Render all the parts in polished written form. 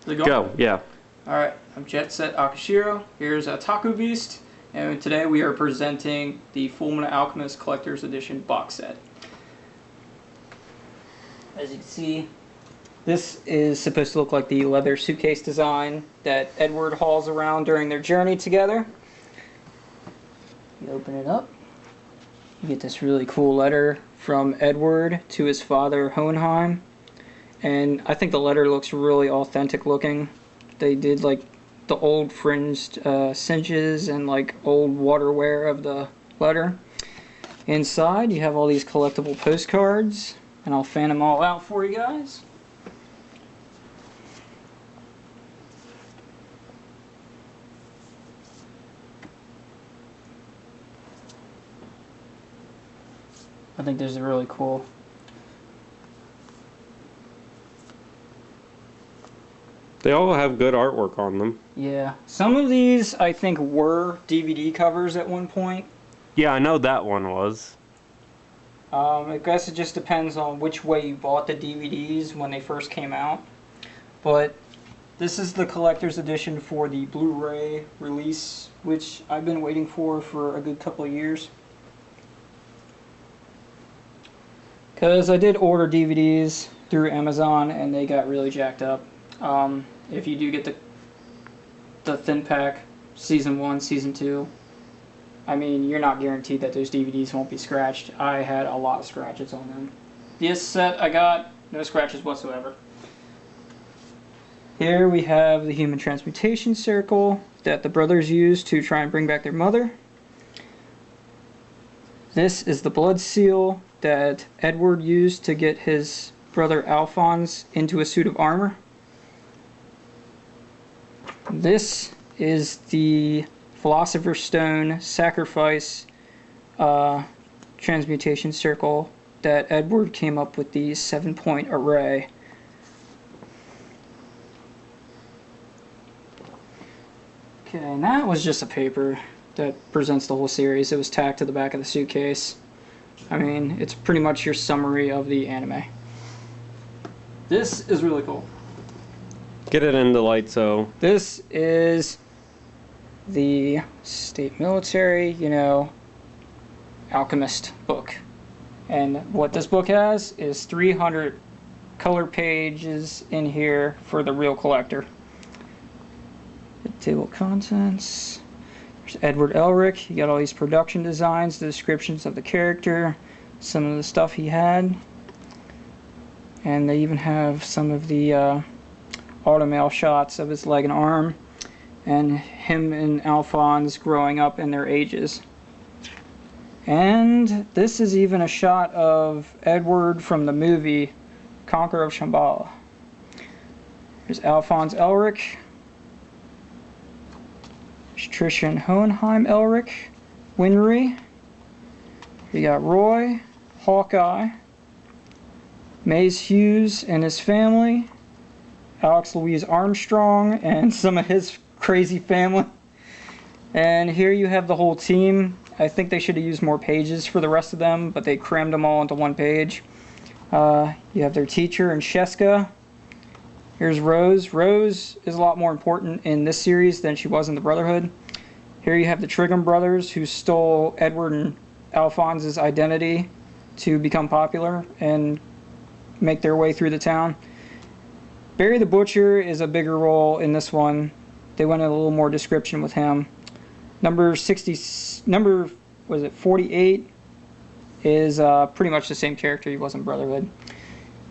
Is it going? Go, yeah. Alright, I'm Jet Set Akashiro. Here's a Taku Beast, and today we are presenting the Fullmetal Alchemist Collector's Edition box set. As you can see, this is supposed to look like the leather suitcase design that Edward hauls around during their journey together. You open it up, you get this really cool letter from Edward to his father Hohenheim, and I think the letter looks really authentic looking. They did like the old fringed cinches and like old waterware of the letter. Inside you have all these collectible postcards, and I'll fan them all out for you guys. I think these are really cool. They all have good artwork on them. Yeah. Some of these, I think, were DVD covers at one point. Yeah, I know that one was. I guess it just depends on which way you bought the DVDs when they first came out. But this is the collector's edition for the Blu-ray release, which I've been waiting for a good couple of years. Because I did order DVDs through Amazon and they got really jacked up. If you do get the thin pack, Season 1, Season 2, I mean, you're not guaranteed that those DVDs won't be scratched. I had a lot of scratches on them. This set I got, no scratches whatsoever. Here we have the human transmutation circle that the brothers used to try and bring back their mother. This is the blood seal that Edward used to get his brother Alphonse into a suit of armor. This is the Philosopher's Stone sacrifice transmutation circle that Edward came up with the 7-point array. Okay, and that was just a paper that presents the whole series. It was tacked to the back of the suitcase. I mean, it's pretty much your summary of the anime. This is really cool. Get it in the light so... This is the state military, you know, alchemist book. And what this book has is 300 color pages in here for the real collector. The table of contents. There's Edward Elric. You got all these production designs, the descriptions of the character, some of the stuff he had. And they even have some of the automail shots of his leg and arm, and him and Alphonse growing up in their ages. And this is even a shot of Edward from the movie Conqueror of Shambhala. There's Alphonse Elric. There's Tristan Hohenheim Elric, Winry. You got Roy, Hawkeye, Maze Hughes and his family, Alex Louise Armstrong and some of his crazy family. And here you have the whole team. I think they should have used more pages for the rest of them, but they crammed them all into one page. You have their teacher and Sheska. Here's Rose. Rose is a lot more important in this series than she was in the Brotherhood. Here you have the Trigun brothers who stole Edward and Alphonse's identity to become popular and make their way through the town. Barry the Butcher is a bigger role in this one. They went in a little more description with him. Number 48 is pretty much the same character he was in Brotherhood.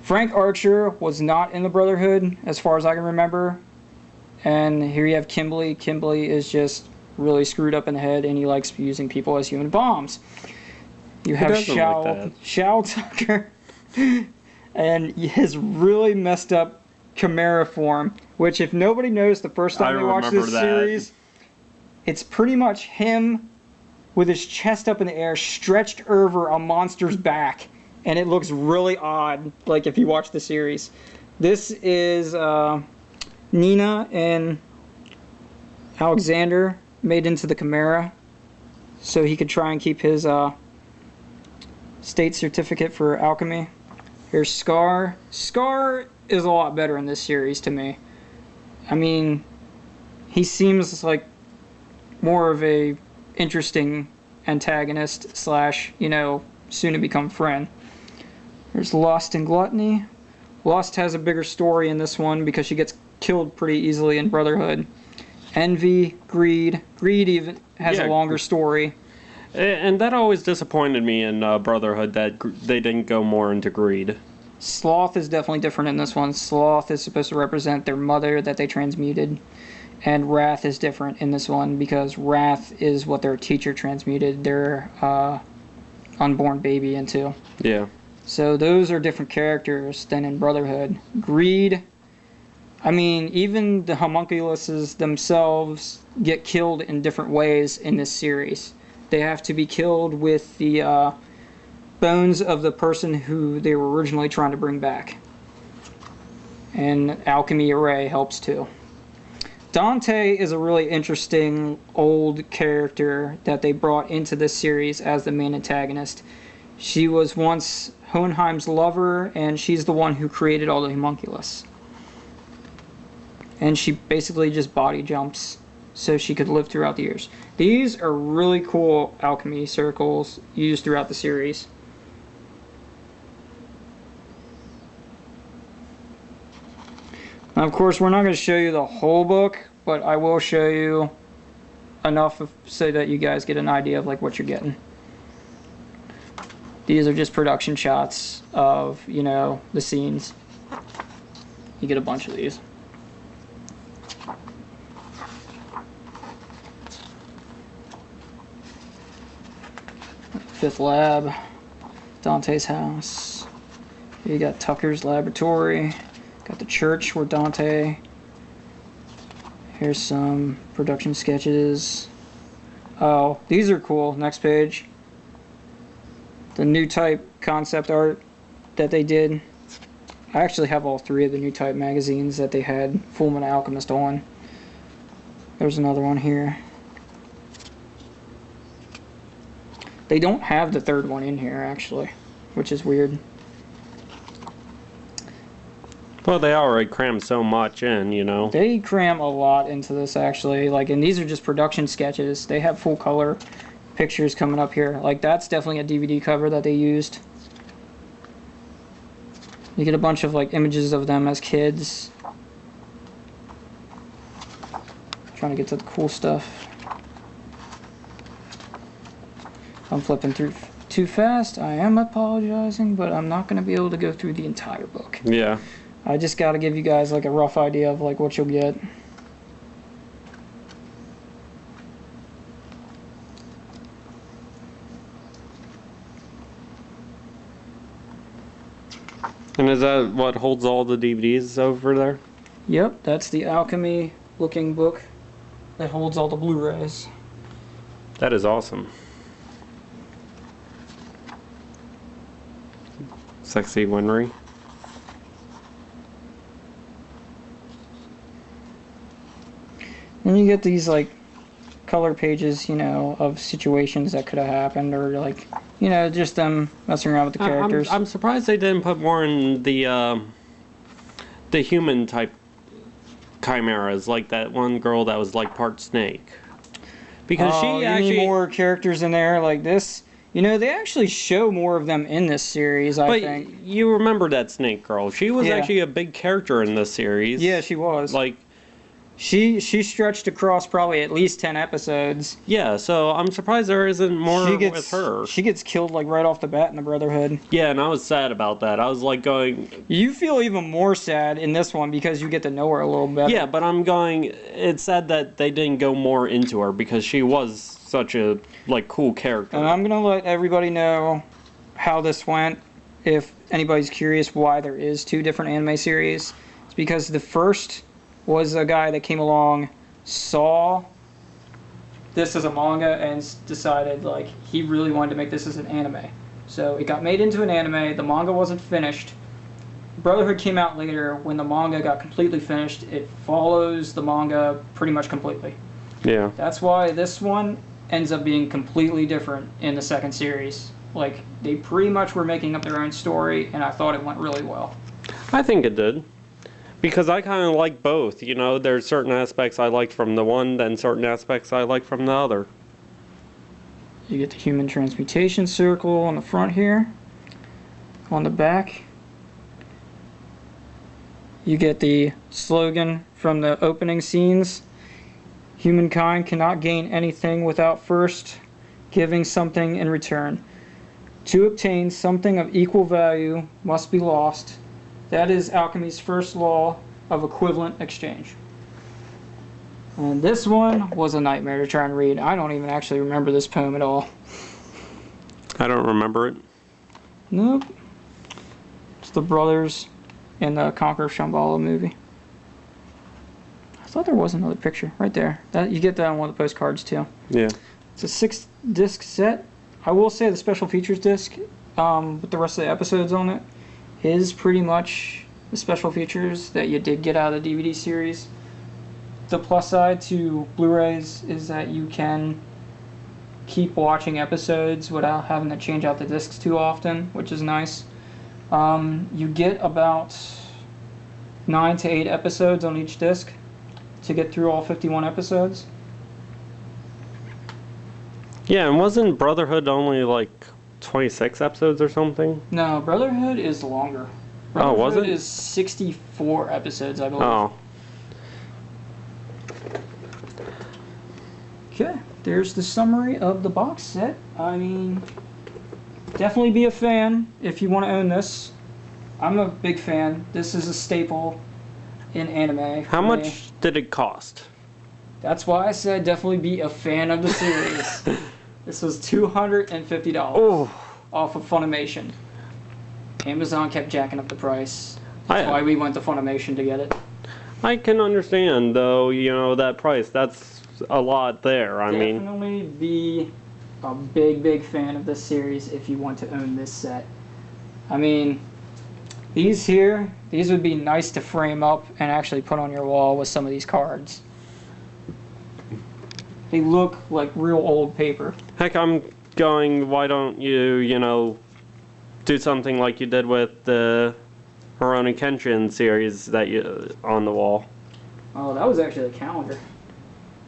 Frank Archer was not in the Brotherhood as far as I can remember. And here you have Kimberly. Kimberly is just really screwed up in the head and he likes using people as human bombs. You have Shao Tucker and his really messed up Chimera form, which if nobody knows the first time they watch this series, it's pretty much him with his chest up in the air stretched over a monster's back, and it looks really odd like if you watch the series. This is Nina and Alexander made into the Chimera so he could try and keep his state certificate for alchemy. Here's Scar. Scar is a lot better in this series to me. I mean, he seems like more of a interesting antagonist slash, soon to become friend. There's Lust and Gluttony. Lust has a bigger story in this one because she gets killed pretty easily in Brotherhood. Envy, Greed. Greed even has a longer story. And that always disappointed me in Brotherhood, that they didn't go more into greed. Sloth is definitely different in this one. Sloth is supposed to represent their mother that they transmuted. And Wrath is different in this one because Wrath is what their teacher transmuted their unborn baby into. Yeah. So those are different characters than in Brotherhood. Greed, I mean, even the homunculuses themselves get killed in different ways in this series. They have to be killed with the bones of the person who they were originally trying to bring back. And Alchemy Array helps too. Dante is a really interesting old character that they brought into this series as the main antagonist. She was once Hohenheim's lover, and she's the one who created all the homunculus. And she basically just body jumps so she could live throughout the years. These are really cool alchemy circles used throughout the series. Now, of course, we're not going to show you the whole book, but I will show you enough so that you guys get an idea of like what you're getting. These are just production shots of, the scenes. You get a bunch of these. Fifth lab, Dante's house. You got Tucker's laboratory. Got the church where Dante. Here's some production sketches. Oh, these are cool. Next page. The new type concept art that they did. I actually have all three of the new type magazines that they had Fullmetal Alchemist on. There's another one here. They don't have the third one in here, actually, which is weird. Well, they already crammed so much in, They cram a lot into this, actually. And these are just production sketches. They have full color pictures coming up here. That's definitely a DVD cover that they used. You get a bunch of, images of them as kids. Trying to get to the cool stuff. I'm flipping through too fast. I am apologizing, but I'm not going to be able to go through the entire book. Yeah. I just got to give you guys a rough idea of what you'll get. And is that what holds all the DVDs over there? Yep, that's the alchemy looking book that holds all the Blu-rays. That is awesome. Sexy Winry. Then you get these color pages, of situations that could have happened, or just them messing around with the characters. I'm surprised they didn't put more in the human type chimeras, like that one girl that was part snake. Because she actually need more characters in there like this. They actually show more of them in this series, I think. But you remember that snake girl. She was actually a big character in this series. Yeah, she was. She stretched across probably at least 10 episodes. Yeah, so I'm surprised there isn't more with her. She gets killed right off the bat in the Brotherhood. Yeah, and I was sad about that. I was going... You feel even more sad in this one because you get to know her a little better. Yeah, but I'm going... It's sad that they didn't go more into her because she was such a cool character. And I'm going to let everybody know how this went. If anybody's curious why there is two different anime series. It's because the first was a guy that came along, saw this as a manga, and decided he really wanted to make this as an anime. So it got made into an anime. The manga wasn't finished. Brotherhood came out later. When the manga got completely finished, it follows the manga pretty much completely. Yeah. That's why this one ends up being completely different in the second series. They pretty much were making up their own story, and I thought it went really well. I think it did. Because I kind of like both, you know, there's certain aspects I liked from the one, then certain aspects I like from the other. You get the human transmutation circle on the front here. On the back, you get the slogan from the opening scenes. Humankind cannot gain anything without first giving something in return. To obtain something of equal value must be lost. That is alchemy's first law of equivalent exchange. And this one was a nightmare to try and read. I don't even actually remember this poem at all. I don't remember it. Nope. It's the brothers in the Conquer of Shambhala movie. I thought there was another picture right there. That you get that on one of the postcards too. Yeah. It's a 6-disc set. I will say the special features disc with the rest of the episodes on it is pretty much the special features that you did get out of the DVD series. The plus side to Blu-rays is that you can keep watching episodes without having to change out the discs too often, which is nice. You get about 9 to 8 episodes on each disc to get through all 51 episodes. Yeah, and wasn't Brotherhood only like 26 episodes or something? No, Brotherhood is longer. Oh, was it? Brotherhood is 64 episodes, I believe. Oh. Okay, there's the summary of the box set. I mean, definitely be a fan if you want to own this. I'm a big fan. This is a staple in anime. How much did it cost? That's why I said definitely be a fan of the series. This was $250 off of Funimation. Amazon kept jacking up the price. That's why we went to Funimation to get it. I can understand, though, you know, that price. That's a lot there. I mean, definitely be a big fan of this series if you want to own this set. I mean, these would be nice to frame up and actually put on your wall with some of these cards. They look like real old paper. Heck, I'm going, why don't you, you know, do something like you did with the Rurouni Kenshin series that you on the wall. Oh, that was actually a calendar.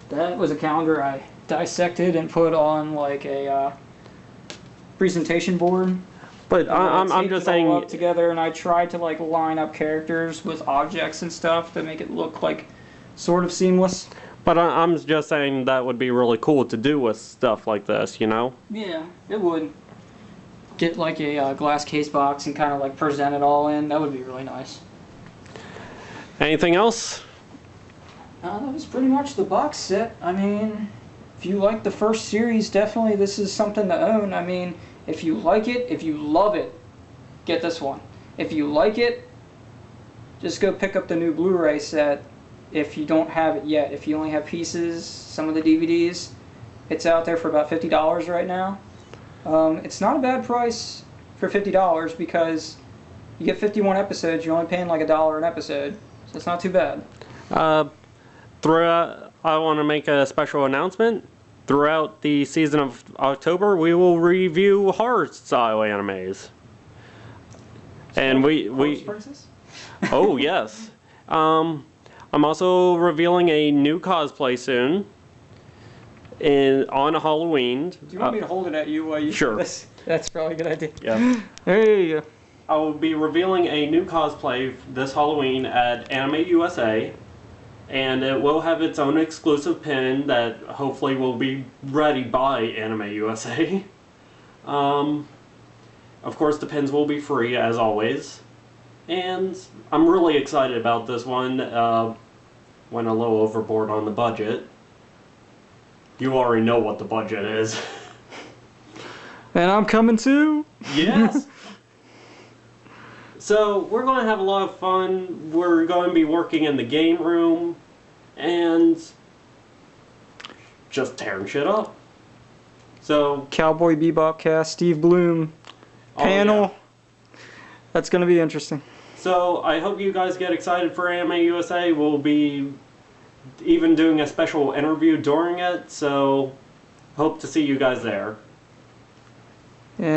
That was a calendar I dissected and put on like a presentation board. But I'm just saying, all up together, and I tried to like line up characters with objects and stuff to make it look like sort of seamless. But I'm just saying that would be really cool to do with stuff like this, you know? Yeah, it would. Get like a glass case box and kind of like present it all in. That would be really nice. Anything else? That was pretty much the box set. I mean, if you like the first series, definitely this is something to own. I mean, if you like it, if you love it, get this one. If you like it, just go pick up the new Blu-ray set if you don't have it yet. If you only have pieces, some of the DVDs, it's out there for about $50 right now. It's not a bad price for $50 because you get 51 episodes, you're only paying like $1 an episode, so it's not too bad. Throughout, I want to make a special announcement. Throughout the season of October, we will review horror-style animes. And we oh yes. I'm also revealing a new cosplay soon. On Halloween. Do you want me to hold it at you while you sure. do this? That's probably a good idea. Yeah. There you go. I will be revealing a new cosplay this Halloween at Anime USA, and it will have its own exclusive pin that hopefully will be ready by Anime USA. Of course, the pins will be free as always, and I'm really excited about this one. Went a little overboard on the budget. You already know what the budget is. And I'm coming too. Yes. So we're going to have a lot of fun. We're going to be working in the game room and just tearing shit up. So Cowboy Bebop cast, Steve Bloom panel. Yeah. That's going to be interesting. So I hope you guys get excited for Anime USA. We'll be even doing a special interview during it, so hope to see you guys there.